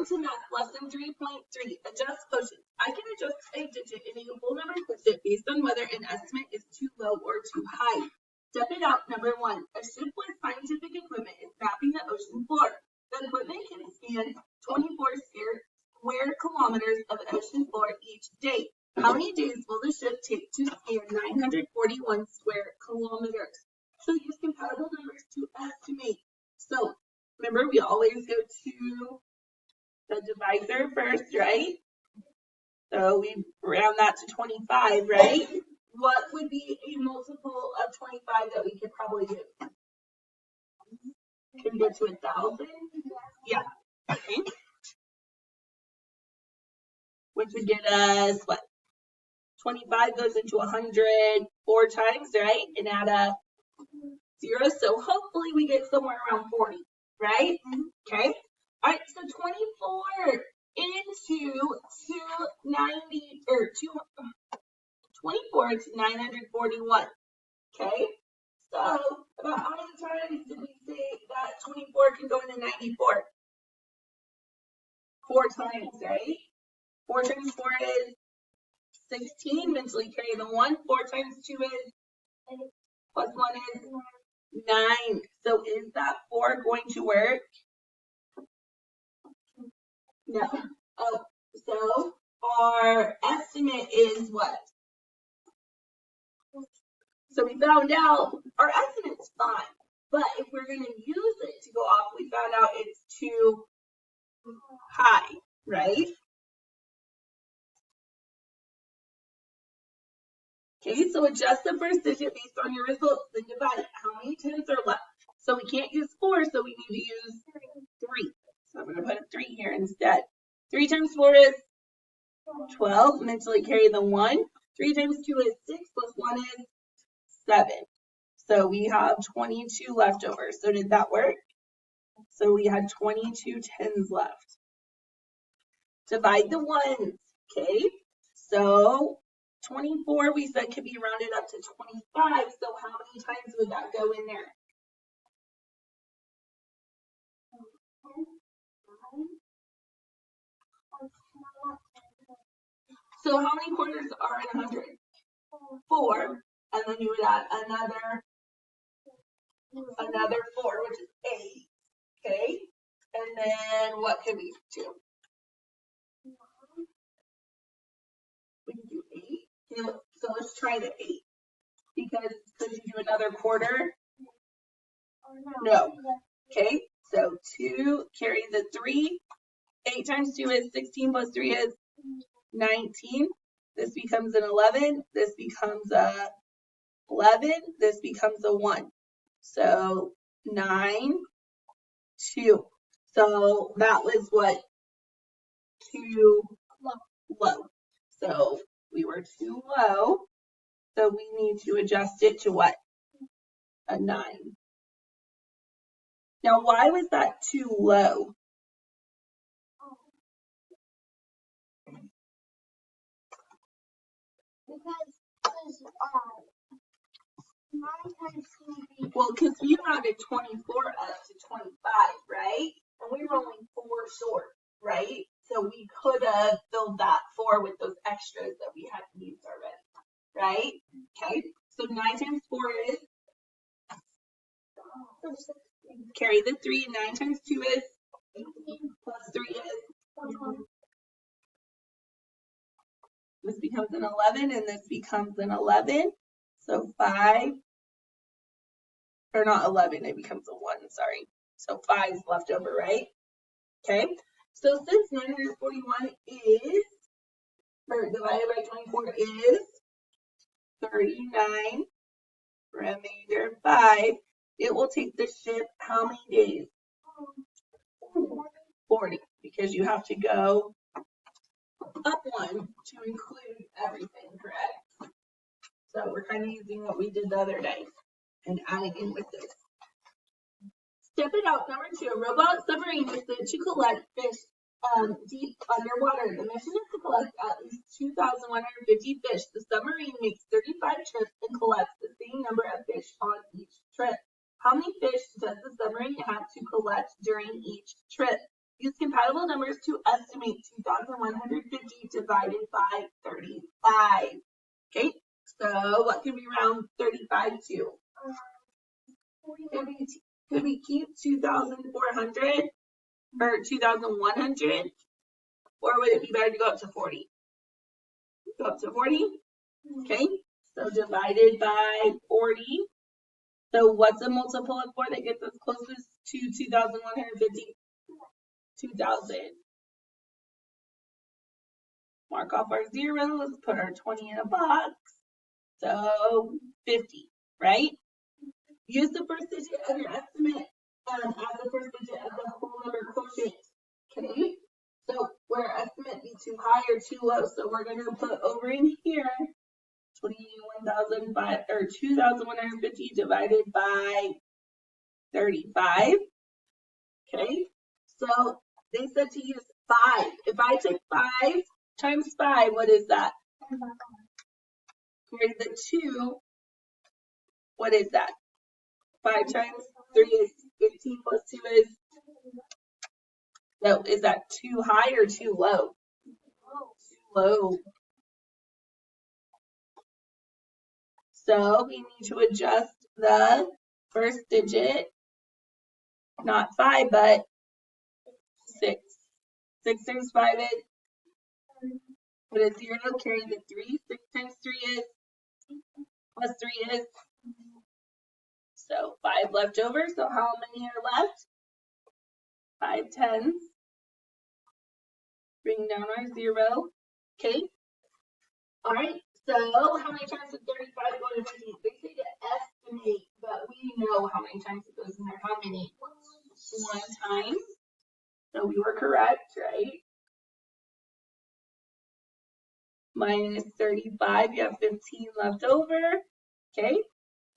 Welcome to Math Lesson 3.3, Adjust Quotients. I can adjust a digit in a whole number quotient based on whether an estimate is too low or too high. Step it out. Number 1. A ship with scientific equipment is mapping the ocean floor. The equipment can scan 24 square kilometers of ocean floor each day. How many days will the ship take to scan 941 square kilometers? So use compatible numbers to estimate. So remember, we always go to the divisor first, right? So we round that to 25, right? What would be a multiple of 25 that we could probably do? Can we go to 1,000? Yeah. Okay. Which would get us what? 25 goes into 100 4 times, right? And add a 0. So hopefully we get somewhere around 40, right? Okay. All right, so 24 into 290 or 24 into 941. Okay. So about how many times did we say that 24 can go into 94? 4 times, right? 4 times 4 is 16. Mentally carry the 1. 4 times 2 is plus 1 is 9. So is that 4 going to work? No. Oh, so our estimate is what? So we found out our estimate's fine, but if we're going to use it to go off, we found out it's too high, right? Okay, so adjust the first digit based on your results, then divide it. How many tens are left? So we can't use 4, so we need to use 3. So I'm going to put a 3 here instead. 3 times 4 is 12. Mentally carry the 1. 3 times 2 is 6, plus 1 is 7. So we have 22 left over. So did that work? So we had 22 tens left. Divide the ones, okay? So 24 we said could be rounded up to 25. So how many times would that go in there? So how many quarters are in 100? 4. And then you would add another 4, which is 8. Okay. And then what could we do? We can do 8. Okay, so let's try the 8. Because could you do another quarter? No. Okay. So 2, carry the 3. 8 times 2 is 16 plus 3 is 19. This becomes an 11. This becomes a 11. This becomes a 1. So 9, 2. So that was what? Too low. So we were too low. So we need to adjust it to what? A 9. Now, why was that too low? Well, because we rounded 24 up to 25, right? And we were only 4 short, right? So we could have filled that 4 with those extras that we had used already, right? Okay, so 9 times 4 is? Carry the 3. 9 times 2 is? 18 plus 3 is? This becomes an 11 and this becomes an 11. So 5, or not 11, it becomes a 1, sorry. So 5 is left over, right? Okay, so since 941 is, or divided by 24 is 39, remainder 5, it will take the ship how many days? 40, because you have to go up 1 to include everything, correct? So we're kind of using what we did the other day and adding in with this. Step it out. Number 2, a robot submarine is sent to collect fish deep underwater. The mission is to collect at least 2,150 fish. The submarine makes 35 trips and collects the same number of fish on each trip. How many fish does the submarine have to collect during each trip? Use compatible numbers to estimate 2,150 divided by 35. Okay, so what can we round 35 to? Could we keep 2,400 or 2,100? Or would it be better to go up to 40? Go up to 40? Okay, so divided by 40. So what's a multiple of 4 that gets us closest to 2,150? 2,000. Mark off our zeros, put our 20 in a box. So 50, right? Use the first digit of your estimate as the first digit of the whole number quotient. Okay? So will our estimate be too high or too low? So we're going to put over in here 21,005 or 2,150 divided by 35. Okay? So they said to use 5. If I took 5 times 5, what is that? Carry the 2. What is that? 5 times 3 is 15 plus 2 is. So is that too high or too low? Too low. So we need to adjust the first digit, not 5, but 6. 6 times 5 is. Put a 0, carry the 3. 6 times 3 is. Plus 3 is. So 5 left over. So how many are left? 5 tens. Bring down our 0. Okay. All right. So how many times did 35 go to 50? They say to estimate, but we know how many times it goes in there. How many? 1 time. So we were correct, right? Minus 35, you have 15 left over. Okay.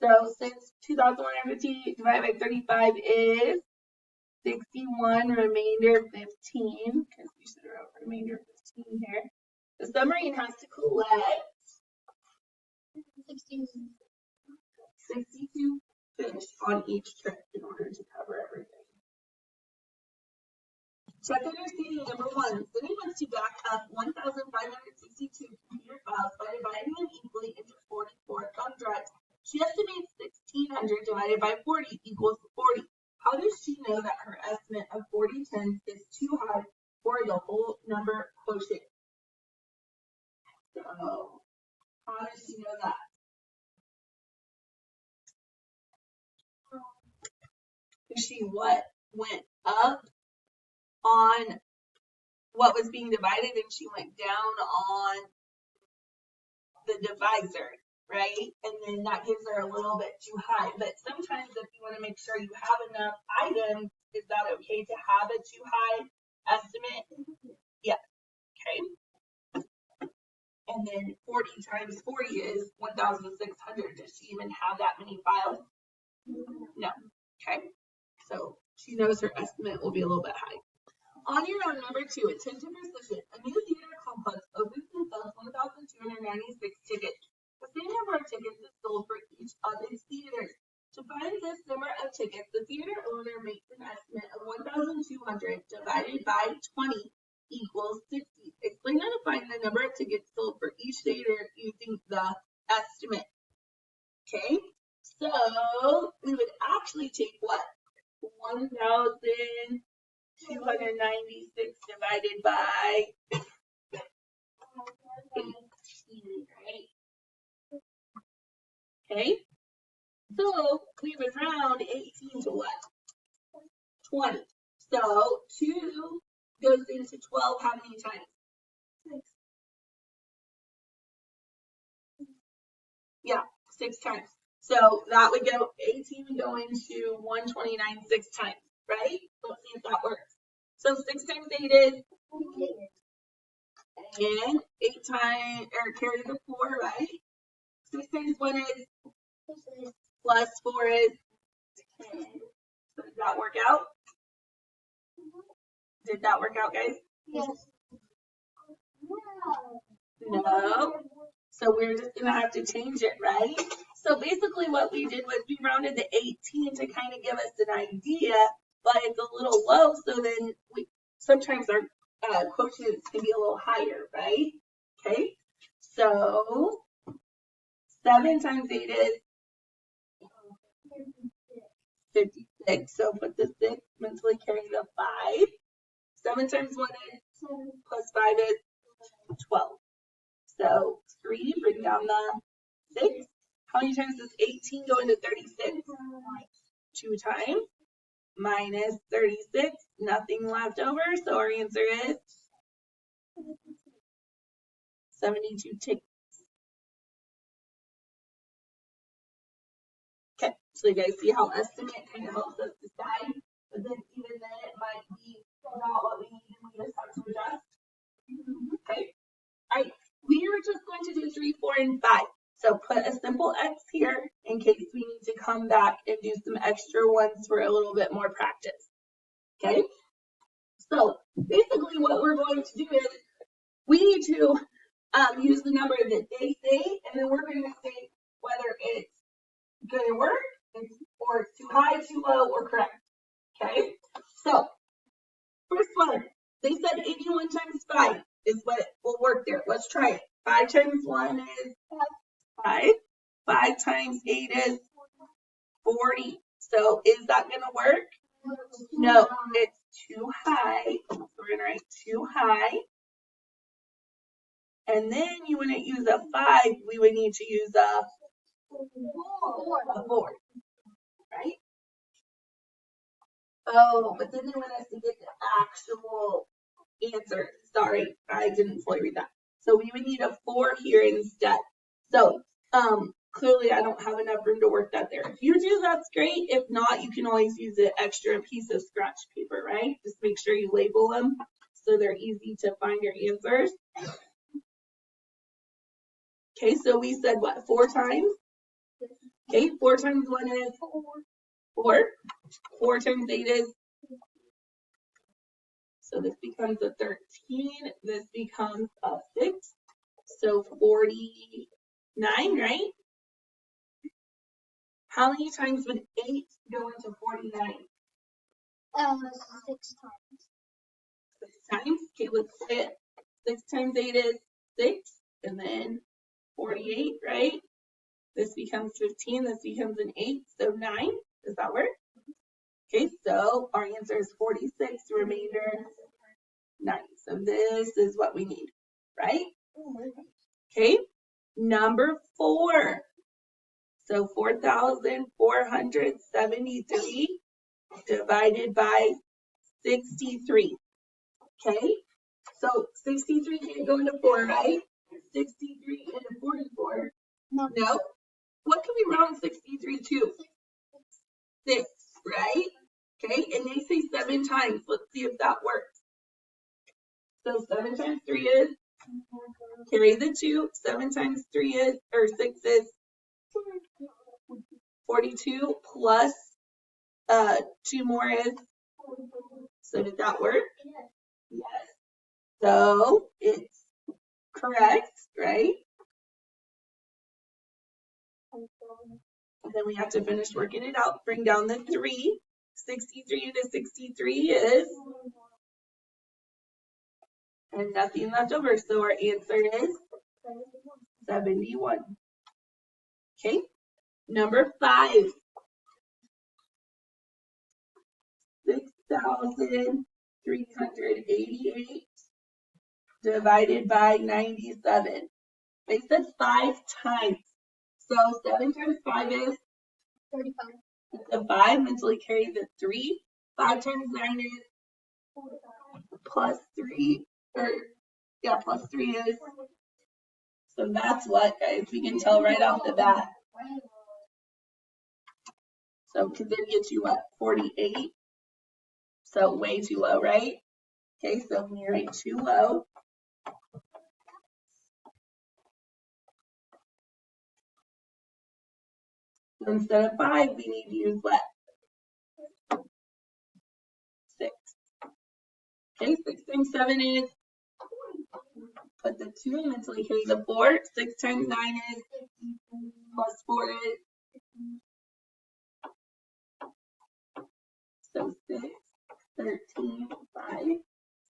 So since 2,150 divided by 35 is 61, remainder 15, because we should have wrote remainder 15 here. The submarine has to collect 62 fish on each trip in order to cover everything. Check understanding number 1. Cindy wants to back up 1,562 computer files by dividing them equally into 44 thumb drives. She estimates 1,600 divided by 40 equals 40. How does she know that her estimate of 40 tens is too high for the whole number quotient? So, how does she know that? She what went up on what was being divided and she went down on the divisor, right? And then that gives her a little bit too high. But sometimes if you want to make sure you have enough items, is that okay to have a too high estimate? Yeah. Okay. And then 40 times 40 is 1,600. Does she even have that many files? No. Okay. So she knows her estimate will be a little bit high. On your own, number 2, attention precision. A new theater complex opens and sells 1,296 tickets. The same number of tickets is sold for each of its theaters. To find this number of tickets, the theater owner makes an estimate of 1,200 divided by 20 equals 60. Explain how to find the number of tickets sold for each theater using the estimate. Okay, so we would actually take what? 1,296 divided by 18, right? Okay, so we would round 18 to what? 20. So 2 goes into 12 how many times? 6. Yeah, 6 times. So that would go 18 would go into 129 6 times, right? Let's see if that works. So 6 times 8 is, and 8 times, or carry the 4, right? 6 times 1 is, plus 4 is 10. So did that work out? Did that work out, guys? Yes. No. So we're just going to have to change it, right? So basically what we did was we rounded the 18 to kind of give us an idea, but it's a little low, sometimes our quotients can be a little higher, right? Okay, so 7 times 8 is 56. So put the 6, mentally carry the 5. 7 times 1 is 7, plus 5 is 12. So 3, bring down the 6. How many times does 18 go into 36? 2 times. Minus 36, nothing left over. So our answer is 72 ticks. Okay, so you guys see how estimate kind of helps us decide, but then even then it might be not what we need and we just have to adjust. Okay, all right, we are just going to do 3, 4, and 5. So put a simple X here in case we need to come back and do some extra ones for a little bit more practice. Okay, so basically what we're going to do is we need to use the number that they say, and then we're going to say whether it's going to work or it's too high, too low, or correct. Okay, so first one, they said 81 times 5 is what will work there. Let's try it. 5 times 1 is 5. 5 times 8 is 40. So is that going to work? No, it's too high. So we're going to write too high. And then you wouldn't use a 5, we would need to use a 4, right? Oh, but then they want us to get the actual answer. Sorry, I didn't fully read that. So we would need a 4 here instead. So clearly I don't have enough room to work that there. If you do, that's great. If not, you can always use an extra piece of scratch paper, right? Just make sure you label them so they're easy to find your answers. Okay, so we said what, 4 times? Okay, 4 times 1 is 4. 4 times 8 is, so this becomes a 13. This becomes a 6. So 49, right? How many times would 8 go into 49? 6 times. 6 times. Okay, let's say it. 6 times 8 is 6, and then 48, right? This becomes 15. This becomes an 8, so 9. Does that work? Okay, so our answer is 46, remainder 9. So this is what we need, right? Okay, number 4. So 4,473 divided by 63. Okay, so 63 can't go into 4, right? 63 into 44. No. What can we round 63 to? 6, right? Okay, and they say 7 times. Let's see if that works. So 7 times 3 is, carry the 2. 7 times 3 is, or 6 is 42 plus 2 more is, so did that work? Yes. So it's correct, right? And then we have to finish working it out. Bring down the 3. 63 into 63 is, and nothing left over. So our answer is 71. Okay, number 5. 6,388 divided by 97. They said 5 times. So 7 times 5 is 35. The 5, mentally carry the 3. 5 times 9 is plus 3, or yeah, plus 3 is, so that's what, guys, we can tell right off the bat. So could then get you what, 48? So way too low, right? Okay, so when you write too low, so instead of 5, we need to use what? 6. Okay, 6 times 7 is, put the 2 in mentally carry the 4. 6 times 9 is, plus 4 is, so 6, 13, 5.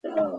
So